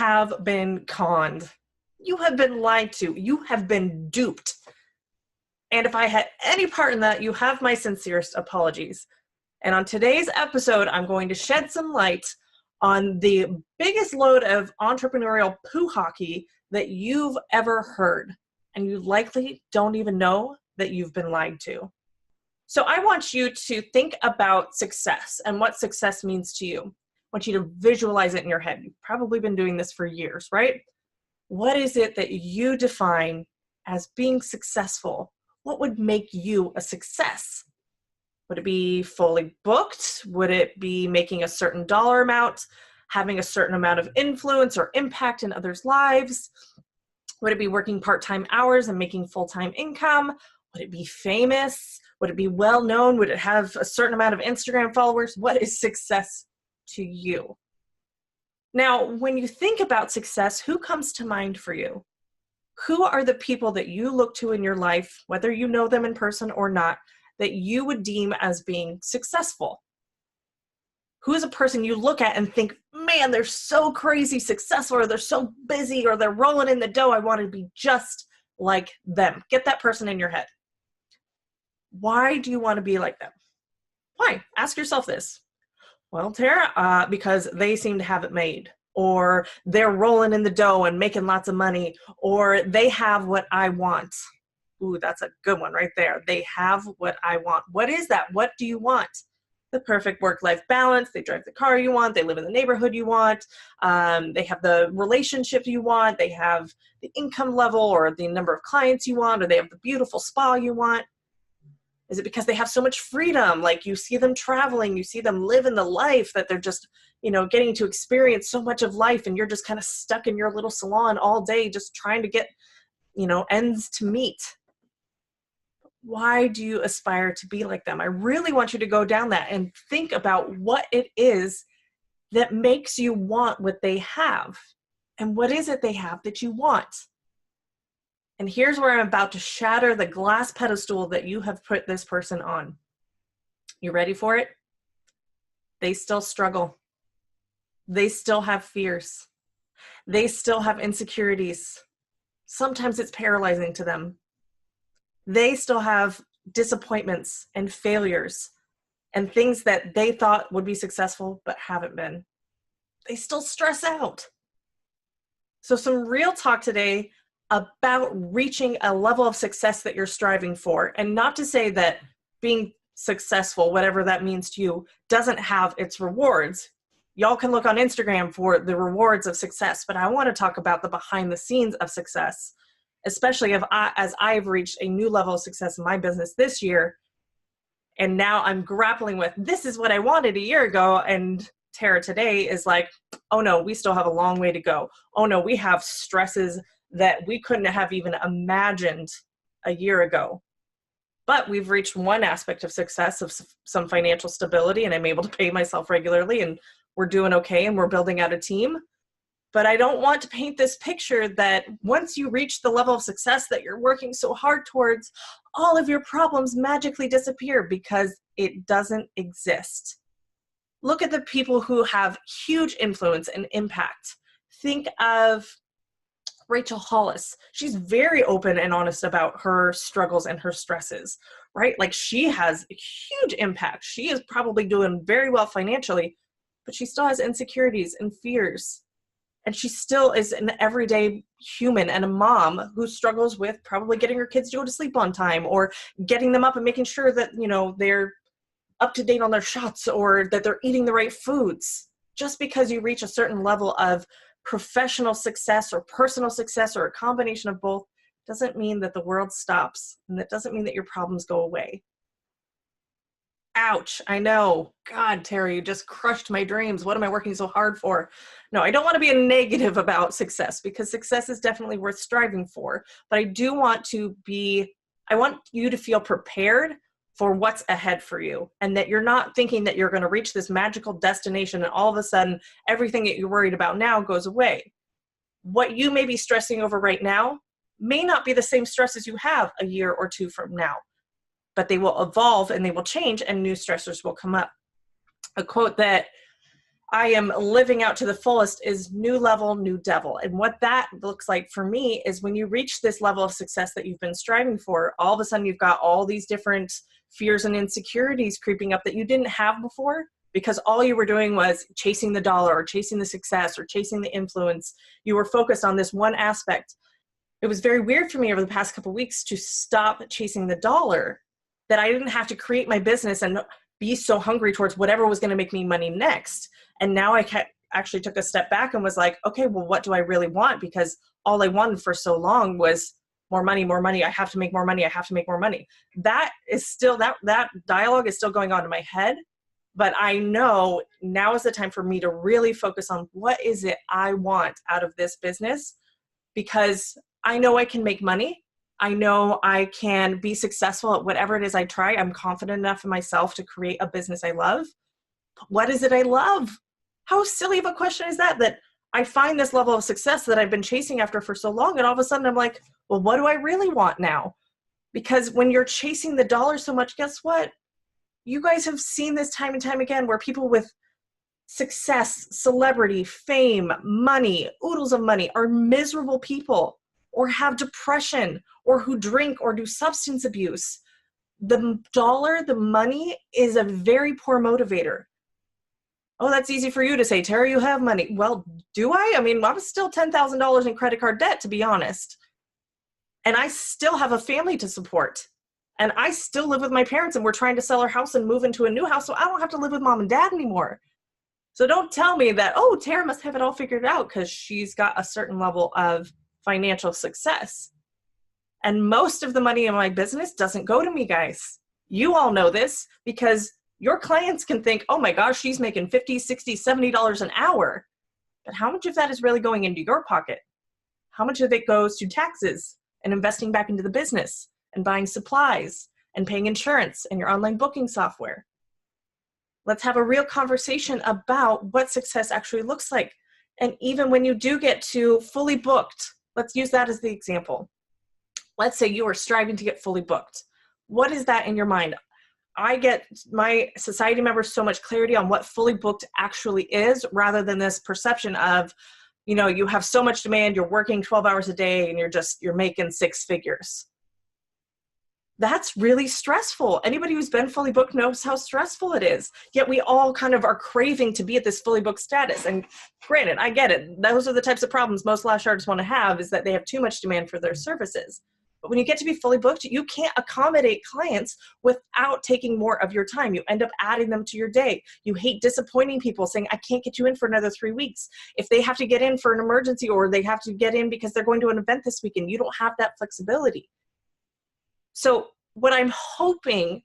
have been conned. You have been lied to. You have been duped. And if I had any part in that, you have my sincerest apologies. And on today's episode, I'm going to shed some light on the biggest load of entrepreneurial poo hockey that you've ever heard. And you likely don't even know that you've been lied to. So I want you to think about success and what success means to you. I want you to visualize it in your head. You've probably been doing this for years, right? What is it that you define as being successful? What would make you a success? Would it be fully booked? Would it be making a certain dollar amount, having a certain amount of influence or impact in others' lives? Would it be working part-time hours and making full-time income? Would it be famous? Would it be well-known? Would it have a certain amount of Instagram followers? What is success to you? Now, when you think about success, who comes to mind for you? Who are the people that you look to in your life, whether you know them in person or not, that you would deem as being successful? Who is a person you look at and think, man, they're so crazy successful, or they're so busy, or they're rolling in the dough. I want to be just like them. Get that person in your head. Why do you want to be like them? Why? Ask yourself this. Well, Tara, because they seem to have it made, or they're rolling in the dough and making lots of money, or they have what I want. Ooh, that's a good one right there. They have what I want. What is that? What do you want? The perfect work-life balance. They drive the car you want. They live in the neighborhood you want. They have the relationship you want. They have the income level or the number of clients you want, or they have the beautiful spa you want. Is it because they have so much freedom? Like you see them traveling, you see them living the life that they're just, getting to experience so much of life, and you're just kind of stuck in your little salon all day just trying to get, ends to meet. Why do you aspire to be like them? I really want you to go down that and think about what it is that makes you want what they have. And what is it they have that you want? And here's where I'm about to shatter the glass pedestal that you have put this person on. You ready for it? They still struggle. They still have fears. They still have insecurities. Sometimes it's paralyzing to them. They still have disappointments and failures and things that they thought would be successful but haven't been. They still stress out. So some real talk today about reaching a level of success that you're striving for. And not to say that being successful, whatever that means to you, doesn't have its rewards. Y'all can look on Instagram for the rewards of success, but I want to talk about the behind the scenes of success, especially as I've reached a new level of success in my business this year. And now I'm grappling with, this is what I wanted a year ago. And Tara today is like, oh no, we still have a long way to go. Oh no, we have stresses that we couldn't have even imagined a year ago. But we've reached one aspect of success of some financial stability, and I'm able to pay myself regularly, and we're doing okay, and we're building out a team. But I don't want to paint this picture that once you reach the level of success that you're working so hard towards, all of your problems magically disappear, because it doesn't exist. Look at the people who have huge influence and impact. Think of Rachel Hollis. She's very open and honest about her struggles and her stresses, right? Like she has a huge impact. She is probably doing very well financially, but she still has insecurities and fears. And she still is an everyday human and a mom who struggles with probably getting her kids to go to sleep on time, or getting them up and making sure that, they're up to date on their shots, or that they're eating the right foods. Just because you reach a certain level of professional success or personal success, or a combination of both, doesn't mean that the world stops, and that doesn't mean that your problems go away. Ouch, I know. God, Terry, you just crushed my dreams. What am I working so hard for? No, I don't want to be a negative about success, because success is definitely worth striving for. But I want you to feel prepared for what's ahead for you, and that you're not thinking that you're going to reach this magical destination and all of a sudden everything that you're worried about now goes away. What you may be stressing over right now may not be the same stresses you have a year or two from now, but they will evolve and they will change, and new stressors will come up. A quote that I am living out to the fullest is new level, new devil. And what that looks like for me is when you reach this level of success that you've been striving for, all of a sudden you've got all these different fears and insecurities creeping up that you didn't have before, because all you were doing was chasing the dollar or chasing the success or chasing the influence. You were focused on this one aspect. It was very weird for me over the past couple of weeks to stop chasing the dollar, that I didn't have to create my business and be so hungry towards whatever was going to make me money next. And now I actually took a step back and was like, okay, well, what do I really want? Because all I wanted for so long was more money, more money. I have to make more money. I have to make more money. That is still, that dialogue is still going on in my head. But I know now is the time for me to really focus on what is it I want out of this business, because I know I can make money. I know I can be successful at whatever it is I try. I'm confident enough in myself to create a business I love. But what is it I love? How silly of a question is that? That I find this level of success that I've been chasing after for so long, and all of a sudden I'm like, well, what do I really want now? Because when you're chasing the dollar so much, guess what? You guys have seen this time and time again, where people with success, celebrity, fame, money, oodles of money are miserable people, or have depression, or who drink or do substance abuse. The dollar, the money, is a very poor motivator. Oh, that's easy for you to say, Tara, you have money. Well, do I? I mean, I was still $10,000 in credit card debt, to be honest. And I still have a family to support. And I still live with my parents, and we're trying to sell our house and move into a new house, so I don't have to live with mom and dad anymore. So don't tell me that, oh, Tara must have it all figured out because she's got a certain level of financial success. And most of the money in my business doesn't go to me, guys. You all know this because your clients can think, oh my gosh, she's making $50, $60, $70 an hour. But how much of that is really going into your pocket? How much of it goes to taxes and investing back into the business and buying supplies and paying insurance and your online booking software? Let's have a real conversation about what success actually looks like. And even when you do get to fully booked, let's use that as the example. Let's say you are striving to get fully booked. What is that in your mind? I get my society members so much clarity on what fully booked actually is, rather than this perception of, you know, you have so much demand, you're working 12 hours a day and you're making six figures. That's really stressful. Anybody who's been fully booked knows how stressful it is. Yet we all kind of are craving to be at this fully booked status. And granted, I get it. Those are the types of problems most lash artists want to have, is that they have too much demand for their services. But when you get to be fully booked, you can't accommodate clients without taking more of your time. You end up adding them to your day. You hate disappointing people, saying, I can't get you in for another 3 weeks. If they have to get in for an emergency, or they have to get in because they're going to an event this weekend, you don't have that flexibility. So what I'm hoping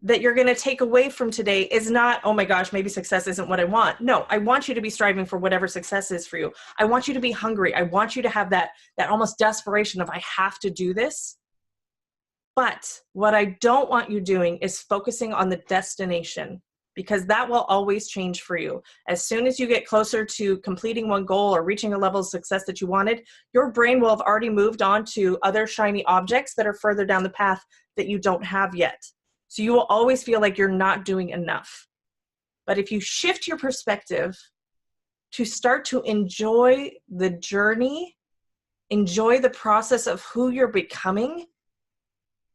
that you're going to take away from today is not, oh my gosh, maybe success isn't what I want. No, I want you to be striving for whatever success is for you. I want you to be hungry. I want you to have that almost desperation of, I have to do this. But what I don't want you doing is focusing on the destination, because that will always change for you. As soon as you get closer to completing one goal or reaching a level of success that you wanted, your brain will have already moved on to other shiny objects that are further down the path that you don't have yet. So you will always feel like you're not doing enough. But if you shift your perspective to start to enjoy the journey, enjoy the process of who you're becoming,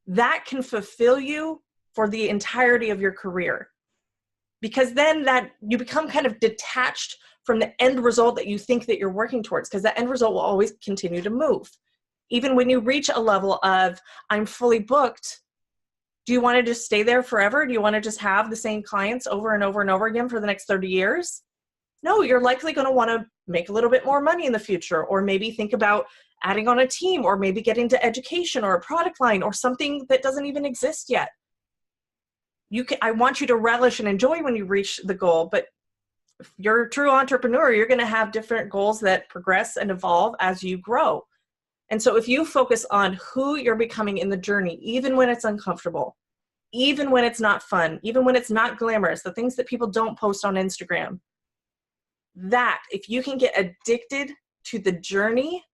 that can fulfill you for the entirety of your career. Because then that you become kind of detached from the end result that you think that you're working towards, because that end result will always continue to move. Even when you reach a level of, I'm fully booked, do you want to just stay there forever? Do you want to just have the same clients over and over and over again for the next 30 years? No, you're likely going to want to make a little bit more money in the future, or maybe think about adding on a team, or maybe get into education or a product line or something that doesn't even exist yet. I want you to relish and enjoy when you reach the goal, but if you're a true entrepreneur, you're going to have different goals that progress and evolve as you grow. And so if you focus on who you're becoming in the journey, even when it's uncomfortable, even when it's not fun, even when it's not glamorous, the things that people don't post on Instagram, that if you can get addicted to the journey,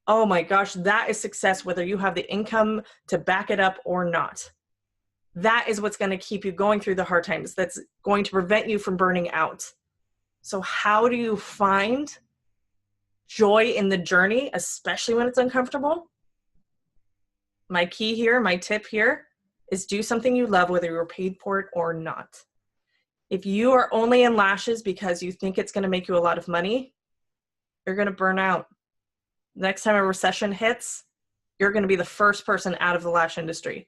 oh my gosh, that is success, whether you have the income to back it up or not. That is what's going to keep you going through the hard times. That's going to prevent you from burning out. So how do you find joy in the journey, especially when it's uncomfortable? My key here, my tip here is do something you love, whether you're paid for it or not. If you are only in lashes because you think it's going to make you a lot of money, you're going to burn out. Next time a recession hits, you're going to be the first person out of the lash industry.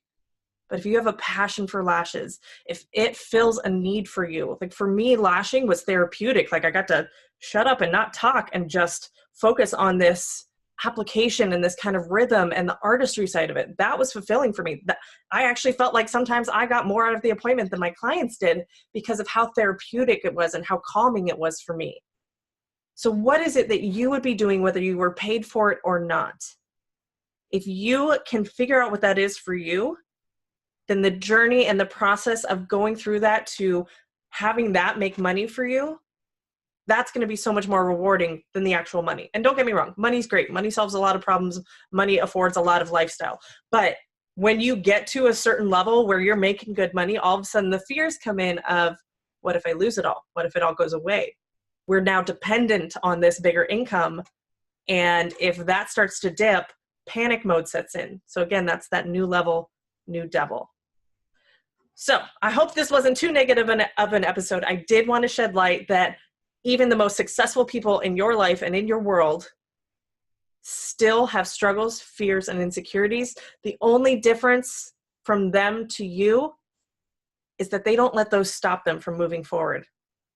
But if you have a passion for lashes, if it fills a need for you, like for me, lashing was therapeutic. Like I got to shut up and not talk and just focus on this application and this kind of rhythm and the artistry side of it. That was fulfilling for me. I actually felt like sometimes I got more out of the appointment than my clients did because of how therapeutic it was and how calming it was for me. So what is it that you would be doing whether you were paid for it or not? If you can figure out what that is for you, then the journey and the process of going through that to having that make money for you, that's going to be so much more rewarding than the actual money. And don't get me wrong, money's great. Money solves a lot of problems. Money affords a lot of lifestyle. But when you get to a certain level where you're making good money, all of a sudden the fears come in of, what if I lose it all? What if it all goes away? We're now dependent on this bigger income. And if that starts to dip, panic mode sets in. So again, that's that new level, new devil. So I hope this wasn't too negative of an episode. I did want to shed light that even the most successful people in your life and in your world still have struggles, fears, and insecurities. The only difference from them to you is that they don't let those stop them from moving forward.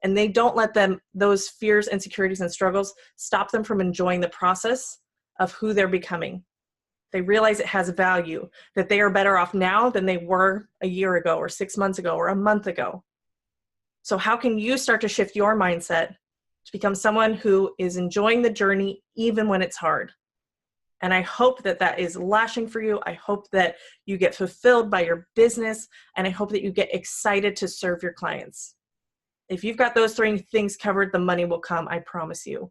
And they don't let those fears, insecurities, and struggles stop them from enjoying the process of who they're becoming. They realize it has value, that they are better off now than they were a year ago or 6 months ago or a month ago. So how can you start to shift your mindset to become someone who is enjoying the journey even when it's hard? And I hope that that is lashing for you. I hope that you get fulfilled by your business, and I hope that you get excited to serve your clients. If you've got those three things covered, the money will come, I promise you.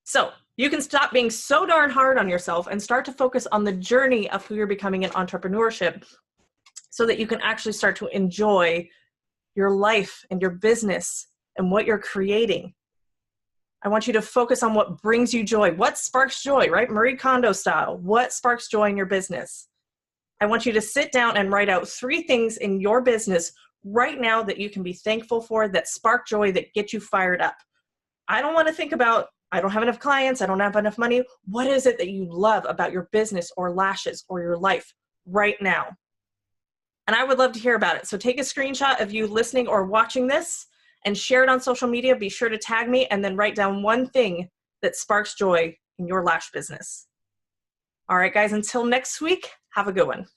So you can stop being so darn hard on yourself and start to focus on the journey of who you're becoming in entrepreneurship so that you can actually start to enjoy your life and your business and what you're creating. I want you to focus on what brings you joy. What sparks joy, right? Marie Kondo style. What sparks joy in your business? I want you to sit down and write out 3 things in your business right now that you can be thankful for, that spark joy, that get you fired up. I don't want to think about, I don't have enough clients, I don't have enough money. What is it that you love about your business or lashes or your life right now? And I would love to hear about it. So take a screenshot of you listening or watching this and share it on social media. Be sure to tag me and then write down one thing that sparks joy in your lash business. All right, guys, until next week, have a good one.